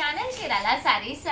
Channel Chirala saris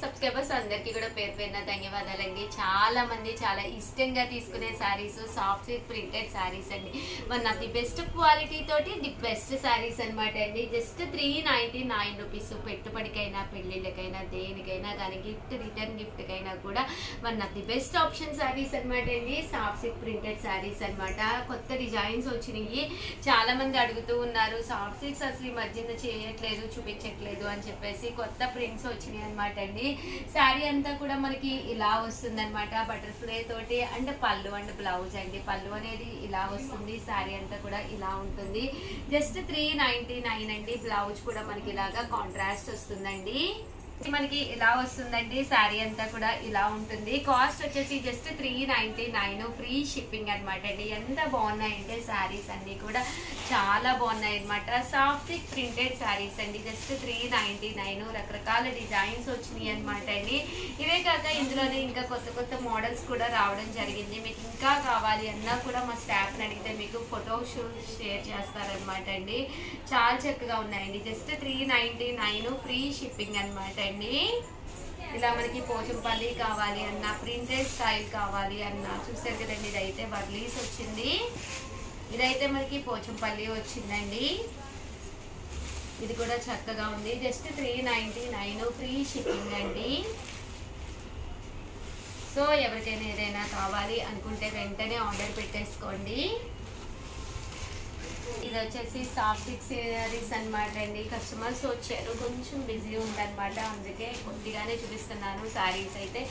subscribers అందరికీ కూడా పేరు పేరున ధన్యవాదాలండి. చాలా మంది చాలా ఇష్టంగా తీసుకునే saris soft silk printed saris అండి. మన ది బెస్ట్ క్వాలిటీ తోటి ది బెస్ట్ సారీస్ అనమాట అండి. Just 399 rupees. పెట్టుబడికైనా పెళ్లిళ్ళకైనా దేనికైనా కానీ రిటర్న్ గిఫ్ట్ కైనా కూడా మన ది బెస్ట్ ఆప్షన్ సారీస్ అనమాట అండి. సాఫ్ట్ సిల్క్ ప్రింటెడ్ సారీస్ అనమాట. కొత్త డిజైన్స్ వచ్చినాయి. చాలా మంది అడుగుతూ ఉన్నారు సాఫ్ట్ సిల్క్స్ అసలు ఈ మధ్యన చేయట్లేదు చూపించట్లేదు అని చెప్పేసి కొత్త ప్రింట్స్ వచ్చినాయి అనమాట అండి. శారీ అంతా కూడా మనకి ఇలా వస్తుంది అనమాట. బటర్ఫ్లై తోటి అండ్ పళ్ళు అండ్ బ్లౌజ్ అండి. పళ్ళు అనేది ఇలా వస్తుంది. శారీ అంతా కూడా ఇలా ఉంటుంది. జస్ట్ 399 అండి. బ్లౌజ్ కూడా మనకి ఇలాగా కాంట్రాస్ట్ వస్తుందండి. మనకి ఇలా వస్తుందండి. శారీ అంతా కూడా ఇలా ఉంటుంది. కాస్ట్ వచ్చేసి జస్ట్ 399 ఫ్రీ షిప్పింగ్ అనమాట అండి. ఎంత బాగున్నాయంటే శారీస్ అన్ని కూడా చాలా బాగున్నాయి అనమాట. సాఫ్ట్ ప్రింటెడ్ శారీస్ అండి. జస్ట్ 399. రకరకాల డిజైన్స్ వచ్చినాయి అనమాట అండి. ఇవే కాక ఇందులోనే ఇంకా కొత్త కొత్త మోడల్స్ కూడా రావడం జరిగింది. మీకు ఇంకా కావాలి అన్నా కూడా మా స్టాఫ్ని అడిగితే మీకు ఫోటో షేర్ చేస్తారనమాట అండి. చాలా చక్కగా ఉన్నాయండి. జస్ట్ 399 ఫ్రీ షిప్పింగ్ అనమాట అండి. ఇలా మనకి పోచంపల్లి కావాలి అన్నా ప్రింటెడ్ స్టైల్ కావాలి అన్నా చూసారు కదండి. ఇదైతే వర్లీస్ వచ్చింది. ఇదైతే మనకి పోచంపల్లి వచ్చిందండి. ఇది కూడా చక్కగా ఉంది. జస్ట్ 399 ఫ్రీ షిప్పింగ్ అండి. సో ఎవరికైనా ఏదైనా కావాలి అనుకుంటే వెంటనే ఆర్డర్ పెట్టేసుకోండి. ఇది వచ్చేసి సాఫ్ట్ సిల్క్ సారీస్ అనమాట అండి. కస్టమర్స్ వచ్చారు, కొంచెం బిజీ ఉందన్నమాట, అందుకే కొద్దిగానే చూపిస్తున్నాను. సారీస్ అయితే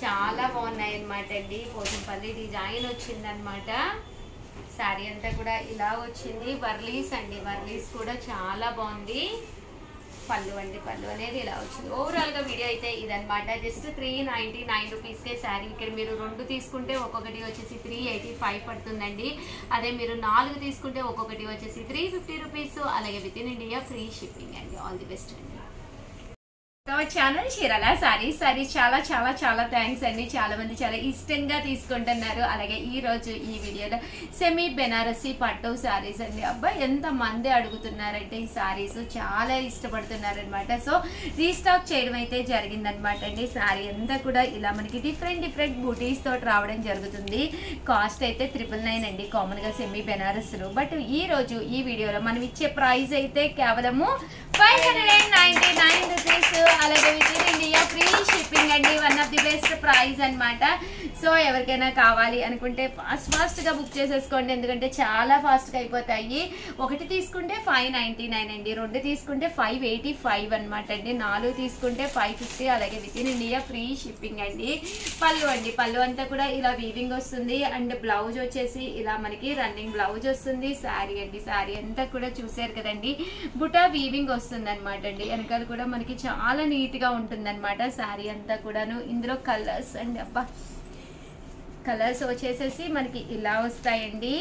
చాలా బాగున్నాయి అనమాట అండి. పోచంపల్లి డిజైన్ వచ్చిందనమాట. శారీ అంతా కూడా ఇలా వచ్చింది. వర్లీస్ అండి. వర్లీస్ కూడా చాలా బాగుంది. పళ్ళు అండి. పళ్ళు అనేది ఇలా వచ్చింది. ఓవరాల్గా వీడియో అయితే ఇదనమాట. జస్ట్ 399 రూపీస్కే శారీ. ఇక్కడ మీరు 2 తీసుకుంటే ఒక్కొక్కటి వచ్చేసి 385 పడుతుందండి. అదే మీరు 4 తీసుకుంటే ఒక్కొక్కటి వచ్చేసి 350 రూపీస్. అలాగే with in India free shipping అండి. ఆల్ ది బెస్ట్ అండి. ఛానల్ చీరాల సారీస్ చాలా చాలా చాలా థ్యాంక్స్ అండి. చాలా మంది చాలా ఇష్టంగా తీసుకుంటున్నారు. అలాగే ఈ రోజు ఈ వీడియోలో సెమీ బెనారసీ పట్టు సారీస్ అండి. అబ్బాయి ఎంత మంది అడుగుతున్నారంటే ఈ సారీస్ చాలా ఇష్టపడుతున్నారు అనమాట. సో రీస్టాక్ చేయడం అయితే జరిగిందనమాట అండి. సారీ అంతా కూడా ఇలా మనకి డిఫరెంట్ బూటీస్ తోటి రావడం జరుగుతుంది. కాస్ట్ అయితే 999 అండి కామన్ గా సెమీ బెనారస్లు. బట్ ఈ రోజు ఈ వీడియోలో మనం ఇచ్చే ప్రైస్ అయితే కేవలము 599 రూపీస్. అలాగే with in India free shipping అండి. One of the best price అనమాట. సో ఎవరికైనా కావాలి అనుకుంటే ఫాస్ట్ గా బుక్ చేసేసుకోండి. ఎందుకంటే చాలా ఫాస్ట్ గా అయిపోతాయి. 1 తీసుకుంటే 599 అండి. 2 తీసుకుంటే 585 అనమాట అండి. 4 తీసుకుంటే 550. అలాగే with in India free shipping అండి. పళ్ళు అండి. పళ్ళు అంతా కూడా ఇలా వీవింగ్ వస్తుంది. అండ్ బ్లౌజ్ వచ్చేసి ఇలా మనకి రన్నింగ్ బ్లౌజ్ వస్తుంది. శారీ అండి. శారీ అంతా కూడా చూసారు కదండి. బుటా వీవింగ్ వస్తుంది అనమాట అండి. వెనకాల కూడా మనకి చాలా నీట్ గా ఉంటుంది అనమాట. శారీ అంతా కూడాను. ఇందులో కలర్స్ అండి. అబ్బా కలర్స్ వచ్చేసేసి మనకి ఇలా వస్తాయండి.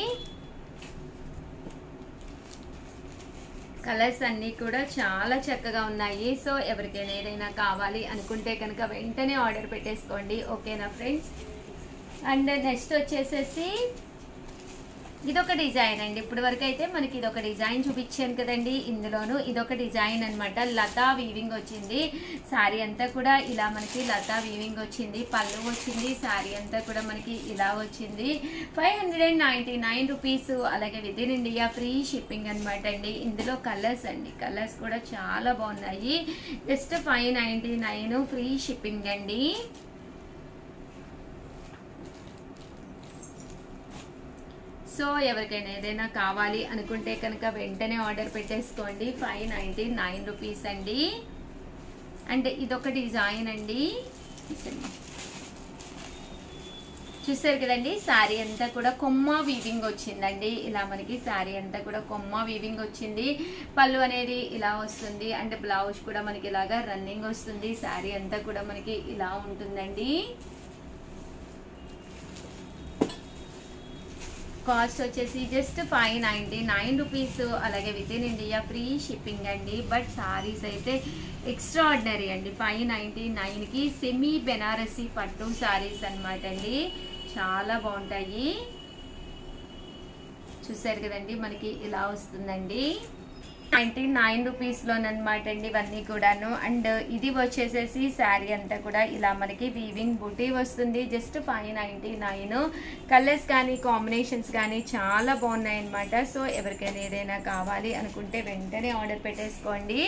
కలర్స్ అన్నీ కూడా చాలా చక్కగా ఉన్నాయి. సో ఎవరికైనా ఏదైనా కావాలి అనుకుంటే కనుక వెంటనే ఆర్డర్ పెట్టేసుకోండి. ఓకేనా ఫ్రెండ్స్. అండ్ నెక్స్ట్ వచ్చేసేసి ఇదొక డిజైన్ అండి. ఇప్పటి వరకు అయితే మనకి ఇదొక డిజైన్ చూపించాను కదండి. ఇందులోను ఇదొక డిజైన్ అనమాట. లతా వీవింగ్ వచ్చింది. శారీ అంతా కూడా ఇలా మనకి లతా వీవింగ్ వచ్చింది. పళ్ళు వచ్చింది. శారీ అంతా కూడా మనకి ఇలా వచ్చింది. 599 రూపీస్. అలాగే with in India free shipping అనమాట అండి. ఇందులో కలర్స్ అండి. కలర్స్ కూడా చాలా బాగున్నాయి. జస్ట్ 599 ఫ్రీ షిప్పింగ్ అండి. సో ఎవరికైనా ఏదైనా కావాలి అనుకుంటే కనుక వెంటనే ఆర్డర్ పెట్టేసుకోండి. 599 రూపీస్ అండి. అండ్ ఇదొక డిజైన్ అండి. చూసారు కదండి. శారీ అంతా కూడా కొమ్మ వీవింగ్ వచ్చిందండి. ఇలా మనకి శారీ అంతా కూడా కొమ్మ వీవింగ్ వచ్చింది. పళ్ళు అనేది ఇలా వస్తుంది. అండ్ బ్లౌజ్ కూడా మనకి ఇలాగా రన్నింగ్ వస్తుంది. శారీ అంతా కూడా మనకి ఇలా ఉంటుందండి. కాస్ట్ వచ్చేసి జస్ట్ 599 రూపీస్. అలాగే with in India free shipping అండి. బట్ సారీస్ అయితే ఎక్స్ట్రాఆర్డినరీ అండి. 599కి సెమీ బెనారసీ పట్టు సారీస్ అనమాట అండి. చాలా బాగుంటాయి. చూసారు కదండి. మనకి ఇలా వస్తుందండి. 99 రూపీస్లోనమాట అండి ఇవన్నీ కూడాను. అండ్ ఇది వచ్చేసేసి శారీ అంతా కూడా ఇలా మనకి వీవింగ్ బూటీ వస్తుంది. జస్ట్ 599. కలర్స్ కానీ కాంబినేషన్స్ కానీ చాలా బాగున్నాయి అనమాట. సో ఎవరికైనా ఏదైనా కావాలి అనుకుంటే వెంటనే ఆర్డర్ పెట్టేసుకోండి.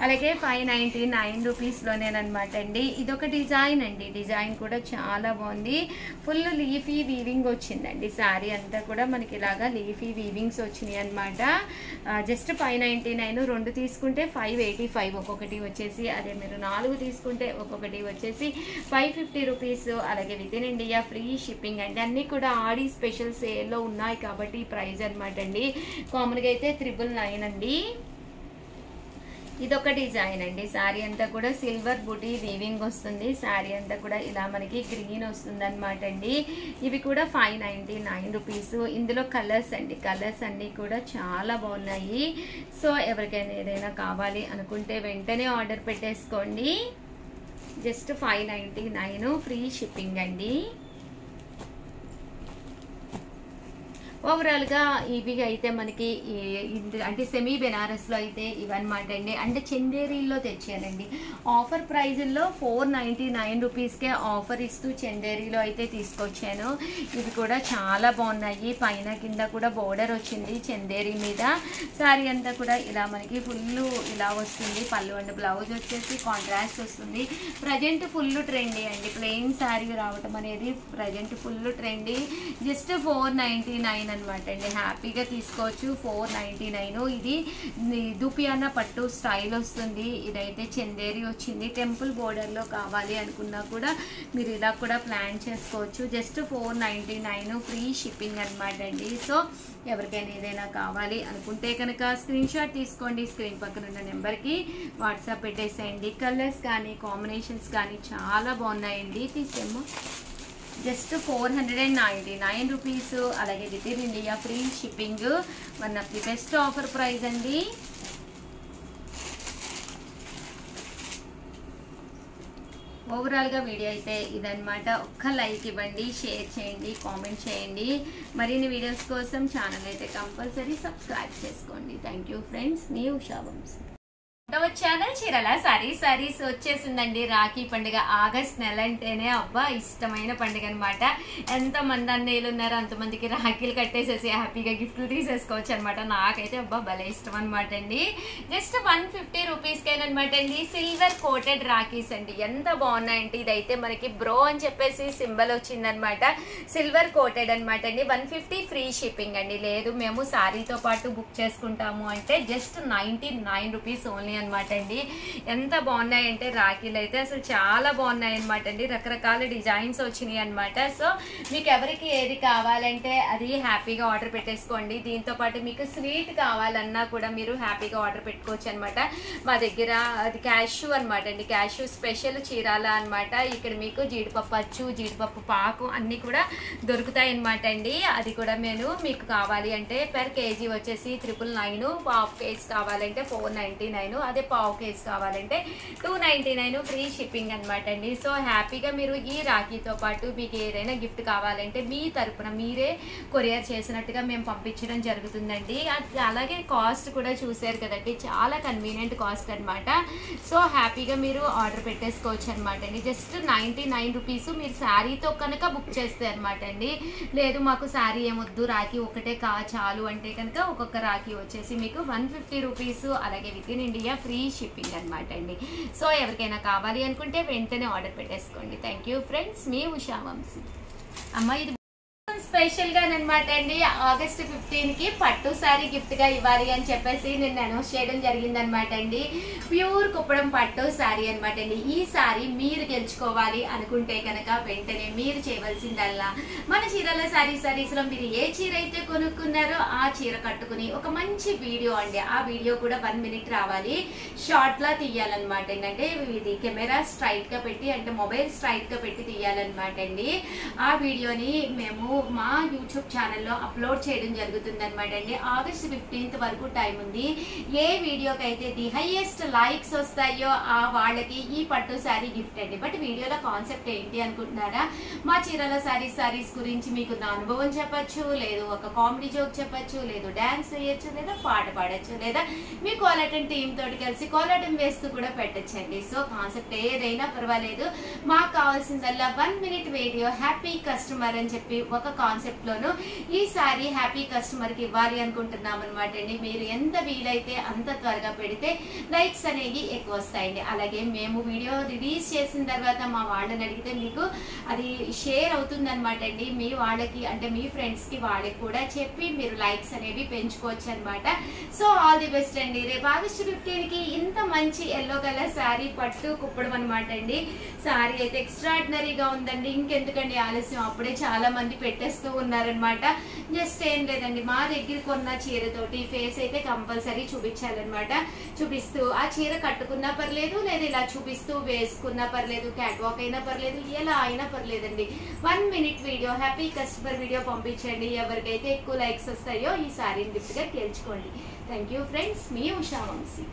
అలాగే 599 రూపీస్లోనేనమాట అండి. ఇదొక డిజైన్ అండి. డిజైన్ కూడా చాలా బాగుంది. ఫుల్ లీఫీ వీవింగ్ వచ్చిందండి. శారీ అంతా కూడా మనకి ఇలాగా లీఫీ వీవింగ్స్ వచ్చినాయి అనమాట. జస్ట్ 599. 2 తీసుకుంటే 585 ఒక్కొక్కటి వచ్చేసి. అదే మీరు 4 తీసుకుంటే ఒక్కొక్కటి వచ్చేసి 550 రూపీస్. అలాగే with in India free shipping అండి. అన్నీ కూడా ఆడి స్పెషల్ సేల్లో ఉన్నాయి కాబట్టి ఈ ప్రైస్ అనమాట అండి. కామన్గా అయితే 999 అండి. ఇదొక డిజైన్ అండి. శారీ అంతా కూడా సిల్వర్ బుటీ వీవింగ్ వస్తుంది. శారీ అంతా కూడా ఇలా మనకి గ్రీన్ వస్తుంది అనమాట అండి. ఇవి కూడా 599 రూపీస్. ఇందులో కలర్స్ అండి. కలర్స్ అన్నీ కూడా చాలా బాగున్నాయి. సో ఎవరికైనా ఏదైనా కావాలి అనుకుంటే వెంటనే ఆర్డర్ పెట్టేసుకోండి. జస్ట్ 599 ఫ్రీ షిప్పింగ్ అండి. ఓవరాల్గా ఇవి అయితే మనకి అంటే సెమీ బెనారస్లో అయితే ఇవన్నమాట అండి. అంటే చందేరీలో తెచ్చానండి. ఆఫర్ ప్రైజుల్లో 499 రూపీస్కే ఆఫర్ ఇస్తూ చందేరీలో అయితే తీసుకొచ్చాను. ఇవి కూడా చాలా బాగున్నాయి. పైన కింద కూడా బోర్డర్ వచ్చింది చందేరీ మీద. శారీ అంతా కూడా ఇలా మనకి ఫుల్ ఇలా వస్తుంది. పళ్ళు అండ్ బ్లౌజ్ వచ్చేసి కాంట్రాస్ట్ వస్తుంది. ప్రజెంట్ ఫుల్ ట్రెండీ అండి. ప్లెయిన్ శారీ రావటం అనేది ప్రజెంట్ ఫుల్ ట్రెండీ. జస్ట్ 499 అనమాట అండి. హ్యాపీగా తీసుకోవచ్చు. 499. ఇది దుపియానా పట్టు స్టైల్ వస్తుంది. ఇదైతే చందేరి వచ్చింది. టెంపుల్ బోర్డర్లో కావాలి అనుకున్నా కూడా మీరు ఇలా కూడా ప్లాన్ చేసుకోవచ్చు. జస్ట్ 499 ఫ్రీ షిప్పింగ్ అనమాట అండి. సో ఎవరికైనా ఏదైనా కావాలి అనుకుంటే కనుక స్క్రీన్ షాట్ తీసుకోండి. స్క్రీన్ పక్కన ఉన్న నెంబర్కి వాట్సాప్ పెట్టేసేయండి. కలర్స్ కానీ కాంబినేషన్స్ కానీ చాలా బాగున్నాయండి. తీసేమో జస్ట్ 499 రూపీస్. అలాగే with in India free shipping. One of the best offer price అండి. ఓవరాల్గా వీడియో అయితే ఇదనమాట. ఒక్క లైక్ ఇవ్వండి, షేర్ చేయండి, కామెంట్ చేయండి. మరిన్ని వీడియోస్ కోసం ఛానల్ అయితే కంపల్సరీ సబ్స్క్రైబ్ చేసుకోండి. Thank you friends. మీ ఉషా వంశీ. ఛానల్ చీరల సారీస్ వచ్చేసిందండి. రాఖీ పండుగ ఆగస్ట్ నెల అంటేనే అబ్బా ఇష్టమైన పండుగ అనమాట. ఎంతమంది అన్నయ్యలు ఉన్నారో అంతమందికి రాఖీలు కట్టేసేసి హ్యాపీగా గిఫ్ట్లు తీసేసుకోవచ్చు అనమాట. నాకైతే అబ్బా భలే ఇష్టం అనమాట అండి. జస్ట్ 150 రూపీస్కేనమాట అండి. సిల్వర్ కోటెడ్ రాఖీస్ అండి. ఎంత బాగున్నాయంటే ఇదైతే మనకి బ్రో అని చెప్పేసి సింబల్ వచ్చిందనమాట. సిల్వర్ కోటెడ్ అనమాట అండి. 150 ఫ్రీ షిప్పింగ్ అండి. లేదు మేము శారీతో పాటు బుక్ చేసుకుంటాము అంటే జస్ట్ 99 రూపీస్ ఓన్లీ అనమాట అండి. ఎంత బాగున్నాయంటే రాఖీలు అయితే అసలు చాలా బాగున్నాయి అనమాట అండి. రకరకాల డిజైన్స్ వచ్చినాయి అనమాట. సో మీకు ఎవరికి ఏది కావాలంటే అది హ్యాపీగా ఆర్డర్ పెట్టేసుకోండి. దీంతో పాటు మీకు స్వీట్ కావాలన్నా కూడా మీరు హ్యాపీగా ఆర్డర్ పెట్టుకోవచ్చు అనమాట. మా దగ్గర అది క్యాష్యూ అనమాట అండి. క్యాష్యూ స్పెషల్ చీరాల అనమాట. ఇక్కడ మీకు జీడిపప్పు అచ్చు, జీడిపప్పు పాకు అన్నీ కూడా దొరుకుతాయి అనమాట అండి. అది కూడా నేను మీకు కావాలి అంటే per కేజీ వచ్చేసి 999. హాఫ్ కేజీ కావాలంటే 499. అదే పావు కేజీ కావాలంటే 299 ఫ్రీ షిప్పింగ్ అనమాట అండి. సో హ్యాపీగా మీరు ఈ రాఖీతో పాటు మీకు ఏదైనా గిఫ్ట్ కావాలంటే మీ తరపున మీరే కొరియర్ చేసినట్టుగా మేము పంపించడం జరుగుతుందండి. అలాగే కాస్ట్ కూడా చూసారు కదండి. చాలా కన్వీనియంట్ కాస్ట్ అనమాట. సో హ్యాపీగా మీరు ఆర్డర్ పెట్టేసుకోవచ్చు అనమాట అండి. జస్ట్ 99 రూపీస్ మీరు శారీతో కనుక బుక్ చేస్తే అనమాట అండి. లేదు మాకు శారీ ఏమొద్దు రాఖీ ఒకటే చాలు అంటే కనుక ఒక్కొక్క రాఖీ వచ్చేసి మీకు 150 రూపీస్. అలాగే with in India free shipping అనమాట అండి. సో ఎవరికైనా కావాలి అనుకుంటే వెంటనే ఆర్డర్ పెట్టేసుకోండి. Thank you friends. మీ ఉషా వంశీ. అమ్మ ఇది స్పెషల్ గా అనమాట అండి. ఆగస్ట్ 15కి పట్టు శారీ గిఫ్ట్ గా ఇవ్వాలి అని చెప్పేసి నేను అనౌన్స్ చేయడం జరిగింది అనమాట అండి. ప్యూర్ కుప్పడం పట్టు శారీ అనమాట అండి. ఈ శారీ మీరు గెలుచుకోవాలి అనుకుంటే కనుక వెంటనే మీరు చేయవలసిందల్లా మన చీరల సారీస్ లో మీరు ఏ చీర అయితే కొనుక్కున్నారో ఆ చీర కట్టుకుని ఒక మంచి వీడియో అండి. ఆ వీడియో కూడా 1 మినిట్ రావాలి. షార్ట్ లా తీయాలన్నమాట. ఏంటంటే ఇది కెమెరా స్ట్రైట్ గా పెట్టి అంటే మొబైల్ స్ట్రైట్ గా పెట్టి తీయాలన్నమాట అండి. ఆ వీడియోని మేము మా మా యూట్యూబ్ ఛానల్లో అప్లోడ్ చేయడం జరుగుతుంది అనమాట అండి. ఆగస్ట్ 15th వరకు టైం ఉంది. ఏ వీడియోకి అయితే ది హైయెస్ట్ లైక్స్ వస్తాయో ఆ వాళ్ళకి ఈ పట్టు శారీ గిఫ్ట్ అండి. బట్ వీడియోలో కాన్సెప్ట్ ఏంటి అనుకుంటున్నారా? మా చీరల శారీస్ గురించి మీకు నా అనుభవం చెప్పచ్చు, లేదు ఒక కామెడీ జోక్ చెప్పచ్చు, లేదు డాన్స్ వేయచ్చు, లేదా పాట పాడచ్చు, లేదా మీ కోలాటం టీమ్ తోటి కలిసి కోలాటం వేస్తూ కూడా పెట్టచ్చండి. సో కాన్సెప్ట్ ఏదైనా పర్వాలేదు, మాకు కావాల్సిందల్లా 1 minute వీడియో హ్యాపీ కస్టమర్ అని చెప్పి ఒక కాన్సెప్ట్ లోను ఈసారి హ్యాపీ కస్టమర్ కి ఇవ్వాలి అనుకుంటున్నాం అనమాట అండి. మీరు ఎంత వీలైతే అంత త్వరగా పెడితే లైక్స్ అనేవి ఎక్కువ వస్తాయండి. అలాగే మేము వీడియో రిలీజ్ చేసిన తర్వాత మా వాళ్ళని అడిగితే మీకు అది షేర్ అవుతుంది అనమాట అండి. మీ వాళ్ళకి అంటే మీ ఫ్రెండ్స్ కి వాళ్ళకి కూడా చెప్పి మీరు లైక్స్ అనేవి పెంచుకోవచ్చు అనమాట. సో ఆల్ ది బెస్ట్ అండి. రేపు ఆగస్ట్ 15 కి ఇంత మంచి ఎల్లో కలర్ శారీ పట్టు కుప్పడం అనమాట అండి. శారీ అయితే ఎక్స్ట్రాడినరీగా ఉందండి. ఇంకెందుకండి ఆలస్యం, అప్పుడే చాలా మంది పెట్టేస్తూ ఉన్నారనమాట. జస్ట్ ఏం లేదండి, మా దగ్గర కొన్న చీరతోటి ఫేస్ అయితే కంపల్సరీ చూపించాలన్నమాట. చూపిస్తూ ఆ చీర కట్టుకున్నా పర్లేదు, లేదా ఇలా చూపిస్తూ వేసుకున్నా పర్లేదు, క్యాట్ వాక్ అయినా పర్లేదు, ఎలా అయినా పర్లేదండి. 1 minute video happy customer video పంపించండి. ఎవరికైతే ఎక్కువ లైక్స్ వస్తాయో ఈ శారీని గిఫ్ట్ గా గెలుచుకోండి. థ్యాంక్ యూ ఫ్రెండ్స్, మీ ఉషా వంశీ.